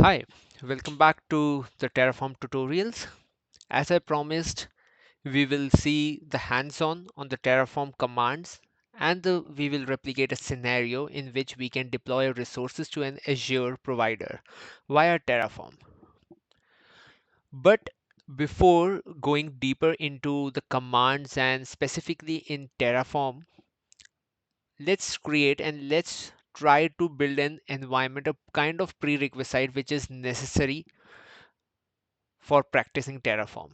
Hi, welcome back to the Terraform tutorials. As I promised, we will see the hands-on on the Terraform commands and we will replicate a scenario in which we can deploy resources to an Azure provider via Terraform. But before going deeper into the commands and specifically in Terraform, let's create and let's try to build an environment, a kind of prerequisite which is necessary for practicing Terraform.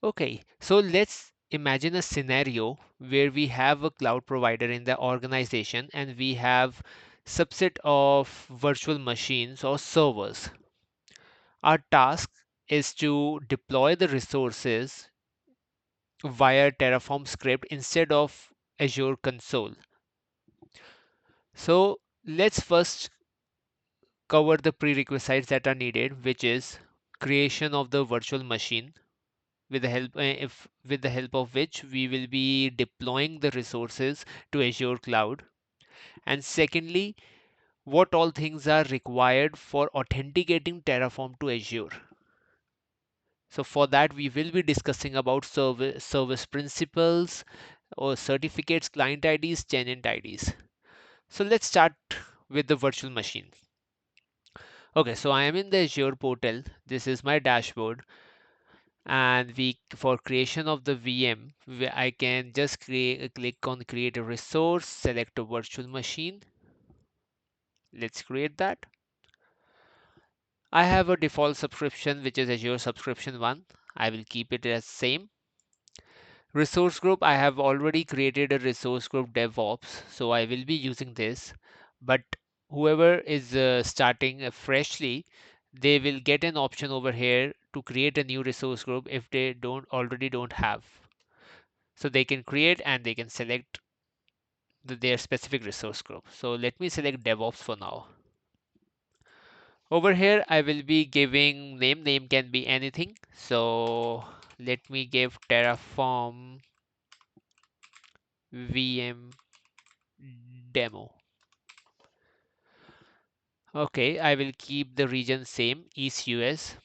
Okay, so let's imagine a scenario where we have a cloud provider in the organization and we have subset of virtual machines or servers. Our task is to deploy the resources via Terraform script instead of Azure console. So let's first cover the prerequisites that are needed, which is creation of the virtual machine with the help if with the help of which we will be deploying the resources to Azure cloud. And secondly, what all things are required for authenticating Terraform to Azure. So for that we will be discussing about service principals or certificates, client IDs, tenant IDs. So let's start with the virtual machine. Okay, so I am in the Azure portal. This is my dashboard, and we for creation of the VM I can just click on create a resource, select a virtual machine. Let's create that. I have a default subscription which is Azure subscription 1. I will keep it as same. Resource group, I have already created a resource group DevOps, so I will be using this. But whoever is starting freshly, they will get an option over here to create a new resource group if they don't have. So they can create and they can select their specific resource group. So let me select DevOps for now. Over here, I will be giving name. Name can be anything. So let me give Terraform VM demo. Okay, I will keep the region same, East US.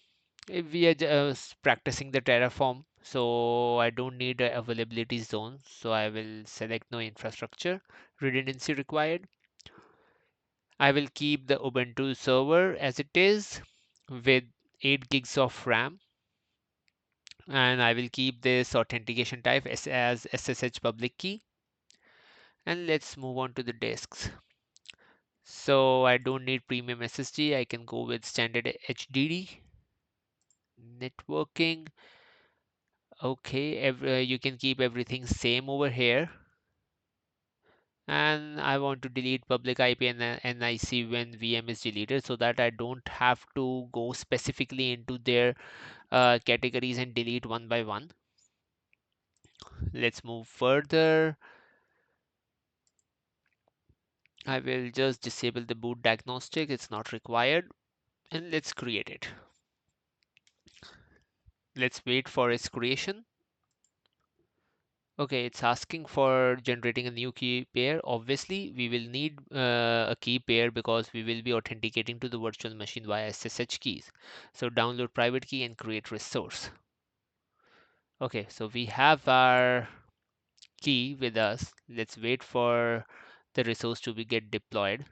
If we are just practicing the Terraform, so I don't need a availability zone. So I will select no infrastructure, redundancy required. I will keep the Ubuntu server as it is with 8 gigs of RAM, and I will keep this authentication type as SSH public key. And let's move on to the disks. So I don't need premium SSD. I can go with standard HDD. Networking. Okay, you can keep everything same over here. And I want to delete public IP and NIC when VM is deleted so that I don't have to go specifically into their categories and delete one by one. Let's move further. I will just disable the boot diagnostic, it's not required, and let's create it. Let's wait for its creation. Okay, it's asking for generating a new key pair. Obviously, we will need a key pair because we will be authenticating to the virtual machine via SSH keys. So download private key and create resource. Okay, so we have our key with us. Let's wait for the resource to be get deployed.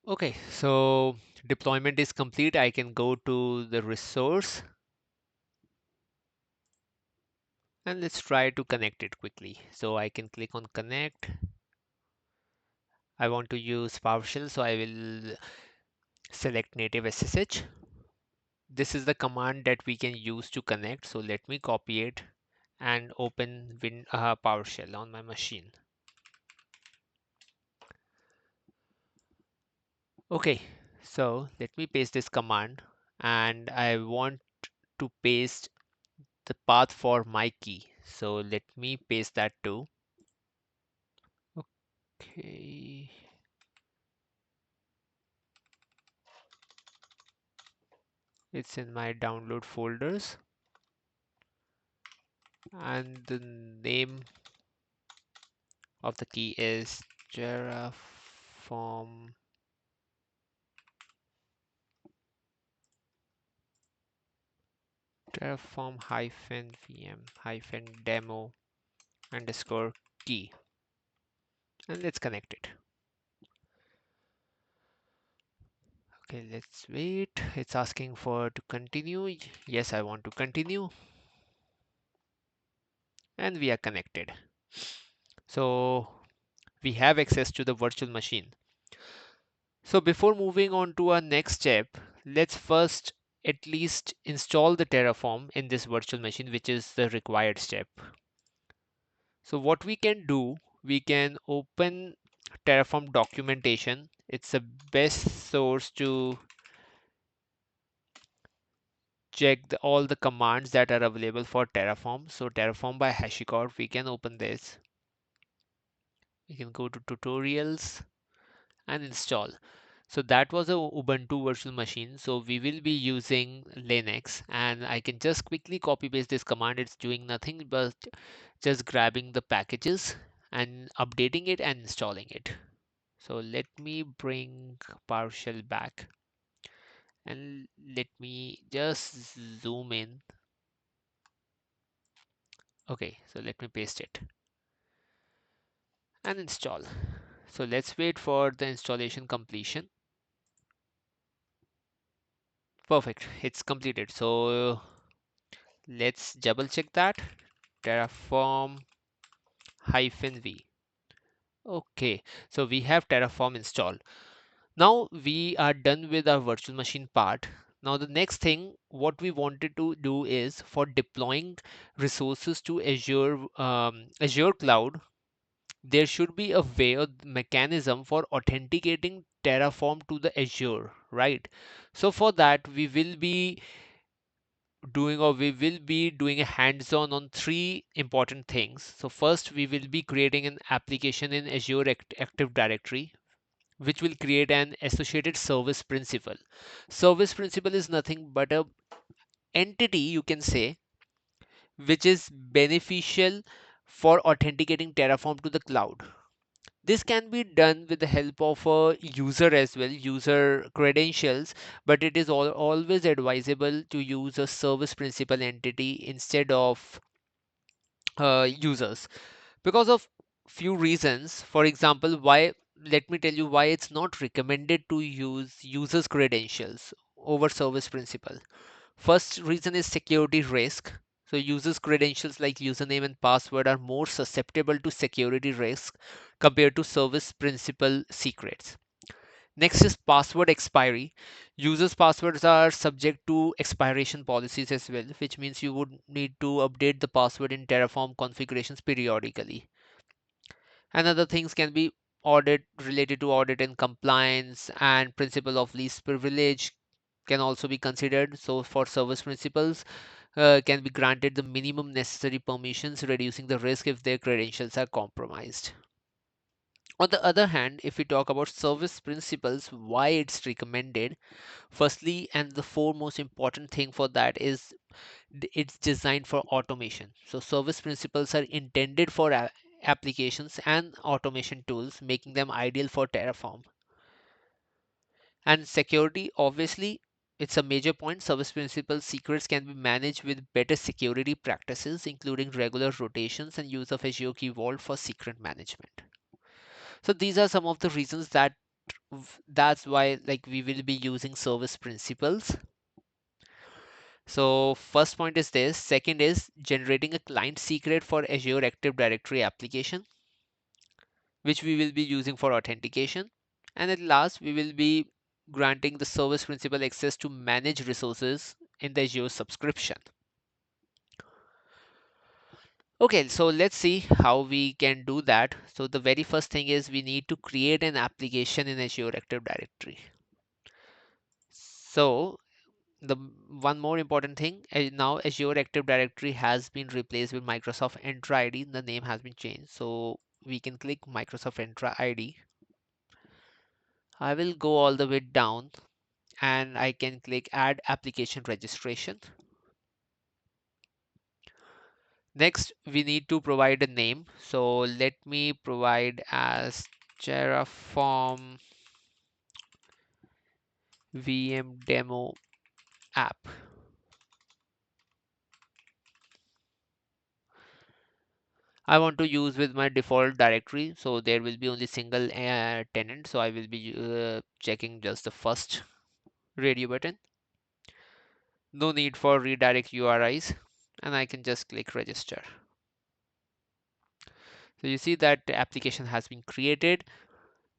Okay, so deployment is complete. I can go to the resource and let's try to connect it quickly. So I can click on connect. I want to use PowerShell, so I will select native SSH. This is the command that we can use to connect. So let me copy it and open PowerShell on my machine. Okay, so let me paste this command and I want to paste the path for my key. So let me paste that too. Okay. It's in my download folders and the name of the key is Terraform Terraform hyphen VM hyphen demo underscore key, and let's connect it. Okay, let's wait. It's asking for to continue. Yes, I want to continue, and we are connected. So we have access to the virtual machine. So before moving on to our next step, let's first at least install the Terraform in this virtual machine, which is the required step. So what we can do, we can open Terraform documentation. It's the best source to check all the commands that are available for Terraform. So Terraform by HashiCorp, we can open this. We can go to tutorials and install. So that was a Ubuntu virtual machine. So we will be using Linux, and I can just quickly copy paste this command. It's doing nothing but just grabbing the packages and updating it and installing it. So let me bring PowerShell back and let me just zoom in. Okay, so let me paste it and install. So let's wait for the installation completion. Perfect, it's completed. So let's double check that. Terraform -v. Okay, so we have Terraform installed. Now we are done with our virtual machine part. Now the next thing what we wanted to do is for deploying resources to Azure cloud, there should be a way or mechanism for authenticating Terraform to the Azure, right? So for that we will be doing a hands-on on three important things. So first, we will be creating an application in Azure Active Directory, which will create an associated service principal. Service principal is nothing but a entity, you can say, which is beneficial for authenticating Terraform to the cloud. This can be done with the help of a user as well, user credentials, but it is always advisable to use a service principal entity instead of users, because of few reasons. For example, why, let me tell you why it's not recommended to use users credentials over service principal. First reason is security risk. So users credentials like username and password are more susceptible to security risk compared to service principal secrets. Next is password expiry. Users' passwords are subject to expiration policies as well, which means you would need to update the password in Terraform configurations periodically. And other things can be audit related to audit and compliance, and principle of least privilege can also be considered. So for service principals, can be granted the minimum necessary permissions, reducing the risk if their credentials are compromised. On the other hand, if we talk about service principles, why it's recommended, firstly and the foremost important thing for that is it's designed for automation. So service principles are intended for applications and automation tools, making them ideal for Terraform. And security, obviously, it's a major point. Service principal secrets can be managed with better security practices, including regular rotations and use of Azure Key Vault for secret management. So these are some of the reasons that's why like we will be using service principals. So first point is this. Second is generating a client secret for Azure Active Directory application, which we will be using for authentication. And at last, we will be granting the service principal access to manage resources in the Azure subscription. Okay, so let's see how we can do that. So the very first thing is we need to create an application in Azure Active Directory. So the one more important thing, now Azure Active Directory has been replaced with Microsoft Entra ID. The name has been changed. So we can click Microsoft Entra ID. I will go all the way down and I can click add application registration. Next, we need to provide a name. So let me provide as Terraform VM demo app. I want to use with my default directory, so there will be only single tenant, so I will be checking just the first radio button. No need for redirect URIs, and I can just click register. So you see that the application has been created.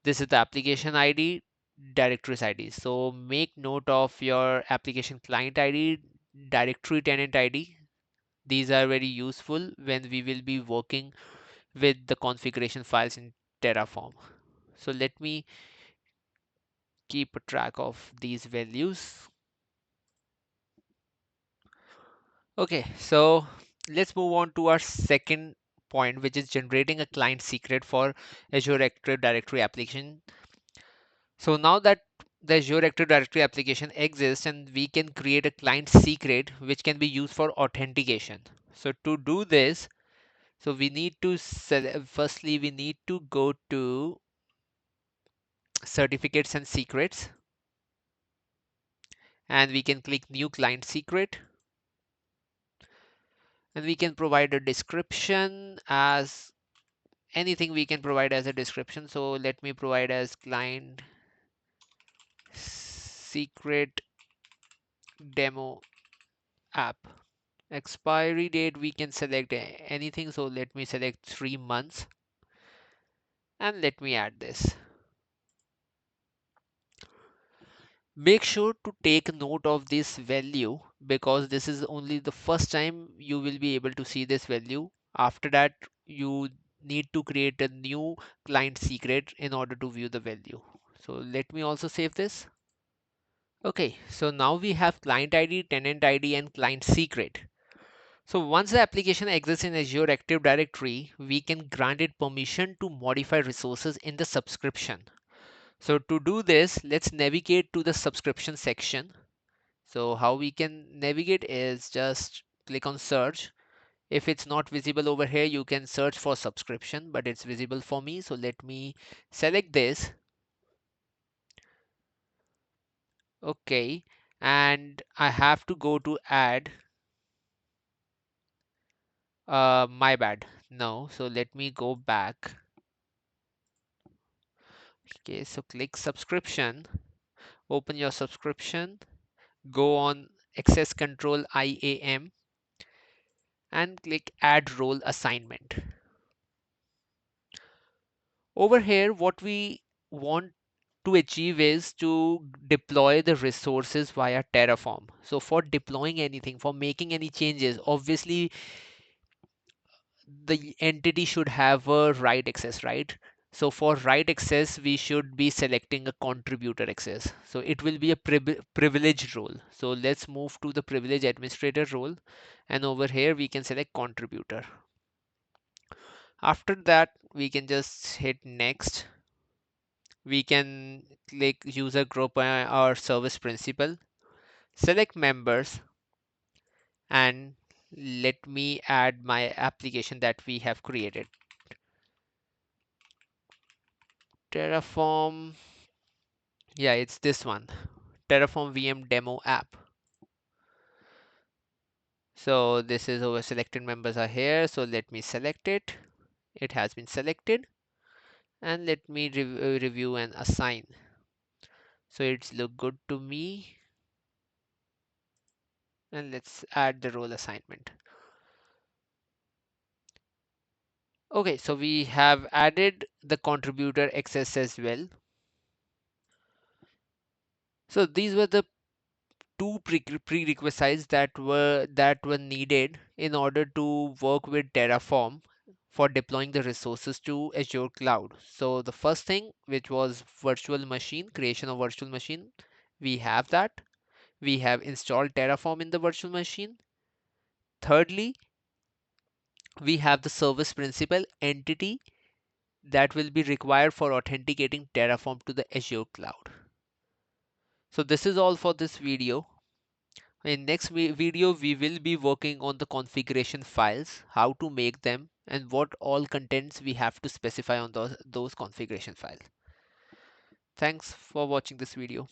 This is the application ID, directories ID. So make note of your application client ID, directory tenant ID. These are very useful when we will be working with the configuration files in Terraform. So let me keep a track of these values. Okay, so let's move on to our second point, which is generating a client secret for Azure Active Directory application. So now that the Azure Active Directory application exists, and we can create a client secret which can be used for authentication. So to do this, so we need to firstly we need to go to certificates and secrets, and we can click new client secret, and we can provide a description as anything we can provide as a description. So let me provide as client secret demo app. Expiry date, we can select anything. So let me select 3 months, and let me add this. Make sure to take note of this value, because this is only the first time you will be able to see this value. After that, you need to create a new client secret in order to view the value. So let me also save this. Okay, so now we have client ID, tenant ID, and client secret. So once the application exists in Azure Active Directory, we can grant it permission to modify resources in the subscription. So to do this, let's navigate to the subscription section. So how we can navigate is just click on search. If it's not visible over here, you can search for subscription, but it's visible for me. So let me select this. Okay. And I have to go to add. My bad. No. So let me go back. Okay. So click subscription. Open your subscription. Go on access control IAM and click add role assignment. Over here, what we want to achieve is to deploy the resources via Terraform. So for deploying anything, for making any changes, obviously the entity should have a write access, right? So for write access, we should be selecting a contributor access. So it will be a privileged role. So let's move to the privilege administrator role. And over here, we can select contributor. After that, we can just hit next. We can click user group or service principal, select members, and let me add my application that we have created. Terraform, yeah, it's this one, Terraform VM demo app. So this is our selected members are here. So let me select it. It has been selected, and let me review and assign. So it's look good to me. And let's add the role assignment. Okay, so we have added the contributor access as well. So these were the two prerequisites that were needed in order to work with Terraform for deploying the resources to Azure cloud. So the first thing, which was virtual machine, creation of virtual machine, we have that. We have installed Terraform in the virtual machine. Thirdly, we have the service principal entity that will be required for authenticating Terraform to the Azure cloud. So this is all for this video. In next video, we will be working on the configuration files, how to make them and what all contents we have to specify on those configuration files. Thanks for watching this video.